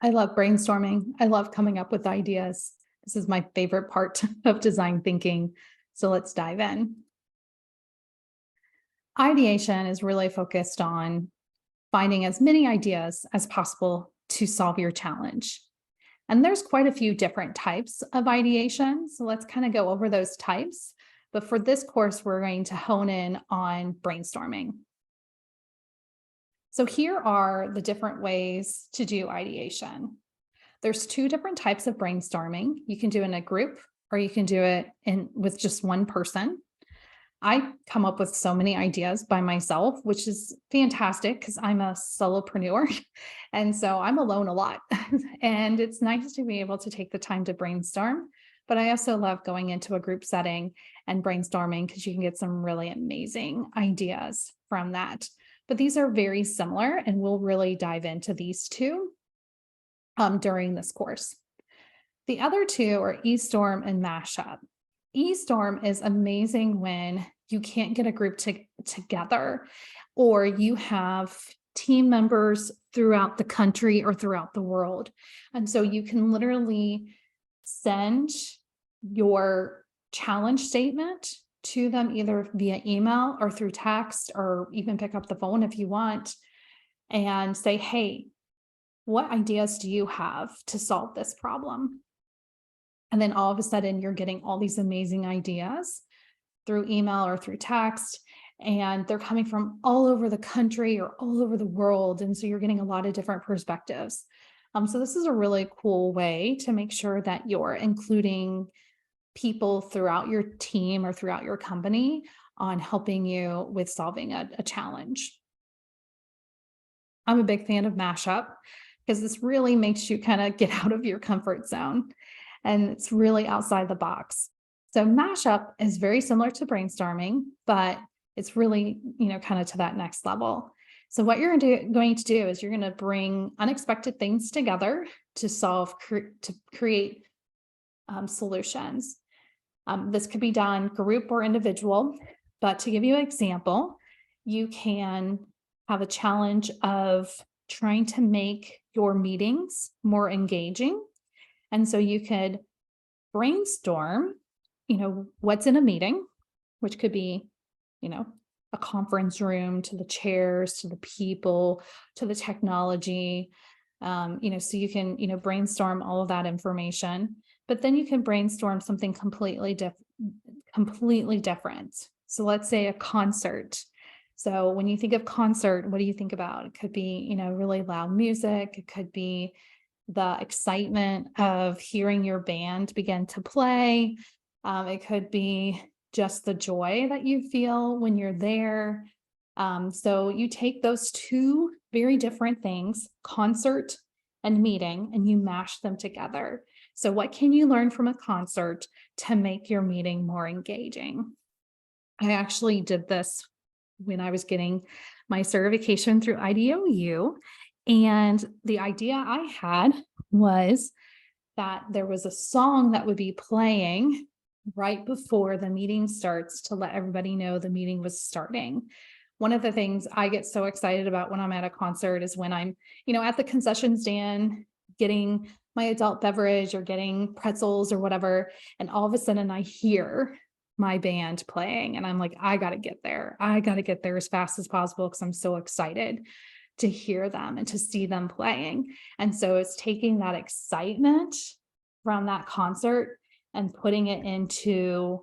I love brainstorming. I love coming up with ideas. This is my favorite part of design thinking. So let's dive in. Ideation is really focused on finding as many ideas as possible to solve your challenge. And there's quite a few different types of ideation. So let's kind of go over those types. But for this course, we're going to hone in on brainstorming. So here are the different ways to do ideation. There's two different types of brainstorming. You can do it in a group or you can do it with just one person. I come up with so many ideas by myself, which is fantastic because I'm a solopreneur. And so I'm alone a lot. And it's nice to be able to take the time to brainstorm. But I also love going into a group setting and brainstorming because you can get some really amazing ideas from that. But these are very similar, and we'll really dive into these two during this course. The other two are eStorm and Mashup. eStorm is amazing when you can't get a group together, or you have team members throughout the country or throughout the world. And so you can literally send your challenge statement to them either via email or through text, or even pick up the phone if you want and say, hey, what ideas do you have to solve this problem? And then all of a sudden you're getting all these amazing ideas through email or through text, and they're coming from all over the country or all over the world. And so you're getting a lot of different perspectives. So this is a really cool way to make sure that you're including people throughout your team or throughout your company on helping you with solving a challenge. I'm a big fan of Mashup because this really makes you kind of get out of your comfort zone, and it's really outside the box. So Mashup is very similar to brainstorming, but it's really, kind of to that next level. So what you're going to do is you're going to bring unexpected things together to create solutions. This could be done group or individual, but to give you an example, you can have a challenge of trying to make your meetings more engaging. And so you could brainstorm, what's in a meeting, which could be, a conference room, to the chairs, to the people, to the technology, so you can, brainstorm all of that information. But then you can brainstorm something completely different. So let's say a concert. So when you think of concert, what do you think about? It could be, really loud music. It could be the excitement of hearing your band begin to play. It could be just the joy that you feel when you're there. So you take those two very different things, concert and meeting, and you mash them together. So what can you learn from a concert to make your meeting more engaging? I actually did this when I was getting my certification through IDOU. And the idea I had was that there was a song that would be playing right before the meeting starts to let everybody know the meeting was starting. One of the things I get so excited about when I'm at a concert is when I'm, at the concession stand getting my adult beverage or getting pretzels or whatever, and all of a sudden I hear my band playing and I'm like, I got to get there. I got to get there as fast as possible because I'm so excited to hear them and to see them playing. And so it's taking that excitement from that concert and putting it into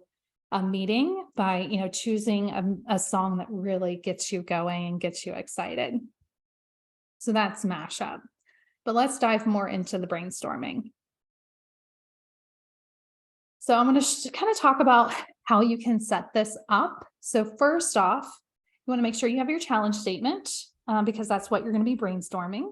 a meeting by, choosing a song that really gets you going and gets you excited. So that's Mashup. But let's dive more into the brainstorming. So I'm going to kind of talk about how you can set this up. So first off, you want to make sure you have your challenge statement because that's what you're going to be brainstorming.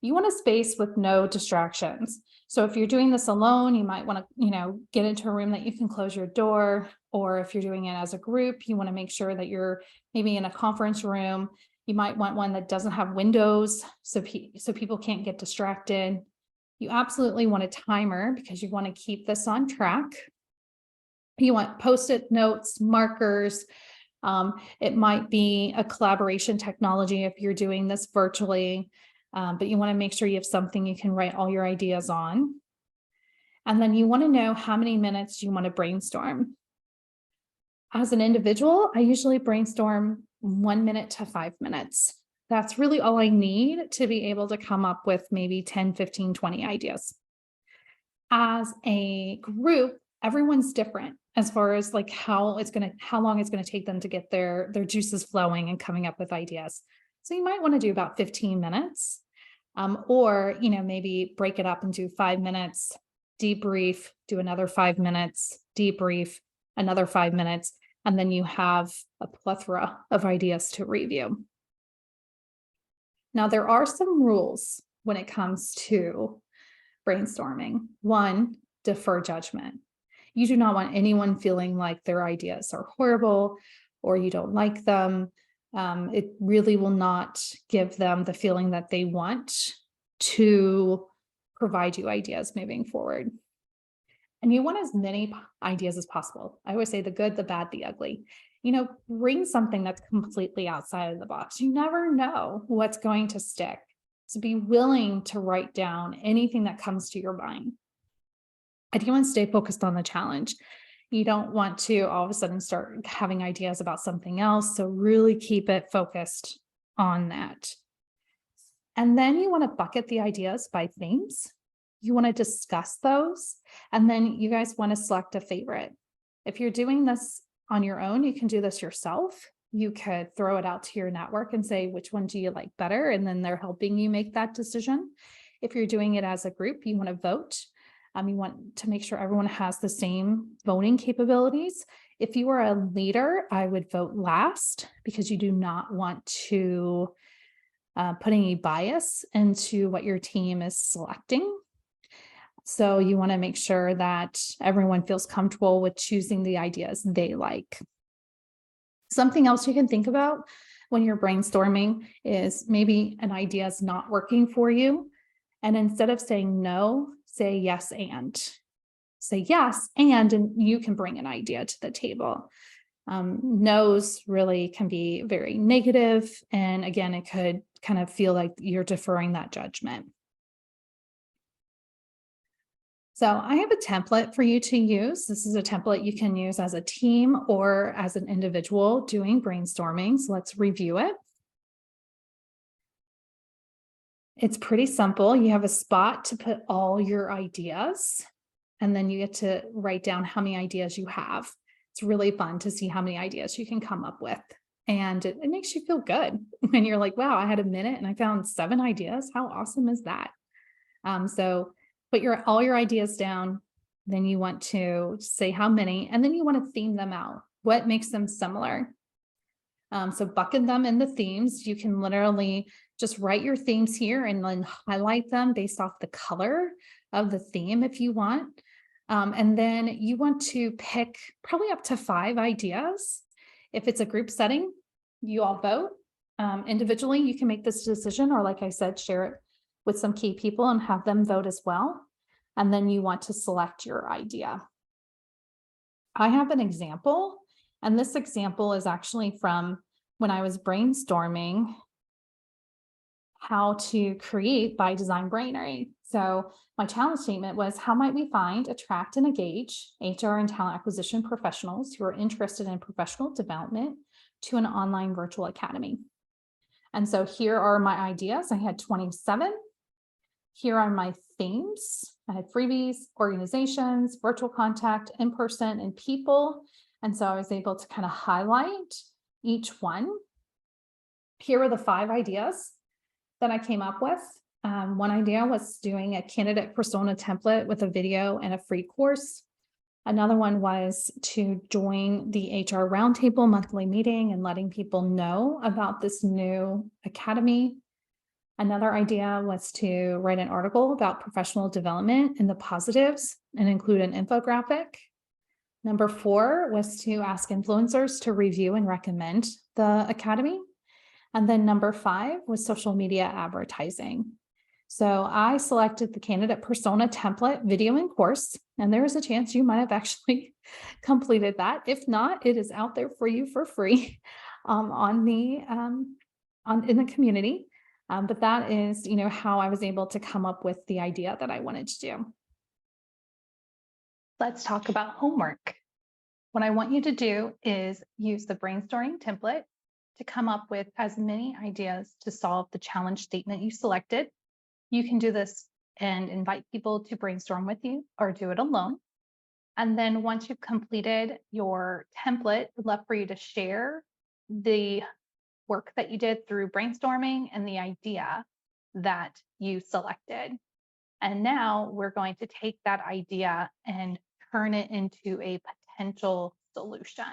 You want a space with no distractions. So if you're doing this alone, you might want to, get into a room that you can close your door. Or if you're doing it as a group, you want to make sure that you're maybe in a conference room. You might want one that doesn't have windows so people can't get distracted. You absolutely want a timer because you want to keep this on track. You want Post-it notes, markers. It might be a collaboration technology if you're doing this virtually. but you want to make sure you have something you can write all your ideas on. And then you want to know how many minutes you want to brainstorm. As an individual, I usually brainstorm 1 minute to 5 minutes. That's really all I need to be able to come up with maybe 10, 15, 20 ideas. As a group, everyone's different as far as like how long it's going to take them to get their juices flowing and coming up with ideas. So you might want to do about 15 minutes, or maybe break it up and do 5 minutes, debrief, do another 5 minutes, debrief, another 5 minutes, and then you have a plethora of ideas to review. Now, there are some rules when it comes to brainstorming. One, defer judgment. You do not want anyone feeling like their ideas are horrible or you don't like them. It really will not give them the feeling that they want to provide you ideas moving forward. And you want as many ideas as possible. I always say the good, the bad, the ugly. Bring something that's completely outside of the box. You never know what's going to stick. So be willing to write down anything that comes to your mind. I do want to stay focused on the challenge. You don't want to all of a sudden start having ideas about something else. So really keep it focused on that. And then you want to bucket the ideas by themes. You want to discuss those. And then you guys want to select a favorite. If you're doing this on your own, you can do this yourself. You could throw it out to your network and say, which one do you like better? And then they're helping you make that decision. If you're doing it as a group, you want to vote. You want to make sure everyone has the same voting capabilities. If you are a leader, I would vote last because you do not want to put any bias into what your team is selecting. So you want to make sure that everyone feels comfortable with choosing the ideas they like. Something else you can think about when you're brainstorming is maybe an idea is not working for you. And instead of saying no, say yes and. Say yes and you can bring an idea to the table. No's really can be very negative. And again, it could kind of feel like you're deferring that judgment. So I have a template for you to use. This is a template you can use as a team or as an individual doing brainstorming. So let's review it. It's pretty simple. You have a spot to put all your ideas, and then you get to write down how many ideas you have. It's really fun to see how many ideas you can come up with. And it makes you feel good when you're like, wow, I had a minute and I found 7 ideas. How awesome is that? So put all your ideas down. Then you want to say how many, and then you want to theme them out. What makes them similar? So bucket them in the themes. You can literally just write your themes here and then highlight them based off the color of the theme if you want. And then you want to pick probably up to 5 ideas. If it's a group setting, you all vote. Individually, you can make this decision, or like I said, share it with some key people and have them vote as well. And then you want to select your idea. I have an example, and this example is actually from when I was brainstorming how to create by Design Brainery. So my challenge statement was, how might we find, attract, and engage HR and talent acquisition professionals who are interested in professional development to an online virtual academy? And so here are my ideas. I had 27. Here are my themes. I had freebies, organizations, virtual contact, in-person, and people. And so I was able to kind of highlight each one. Here are the 5 ideas that I came up with. One idea was doing a candidate persona template with a video and a free course. Another one was to join the HR Roundtable monthly meeting and letting people know about this new academy. Another idea was to write an article about professional development and the positives and include an infographic. Number 4 was to ask influencers to review and recommend the academy. And then number 5 was social media advertising. So I selected the candidate persona template, video, and course, and there is a chance you might have actually completed that. If not, it is out there for you for free in the community. But that is, you know, how I was able to come up with the idea that I wanted to do. Let's talk about homework. What I want you to do is use the brainstorming template to come up with as many ideas to solve the challenge statement you selected. You can do this and invite people to brainstorm with you or do it alone. And then once you've completed your template, I'd love for you to share the work that you did through brainstorming and the idea that you selected. And now we're going to take that idea and turn it into a potential solution.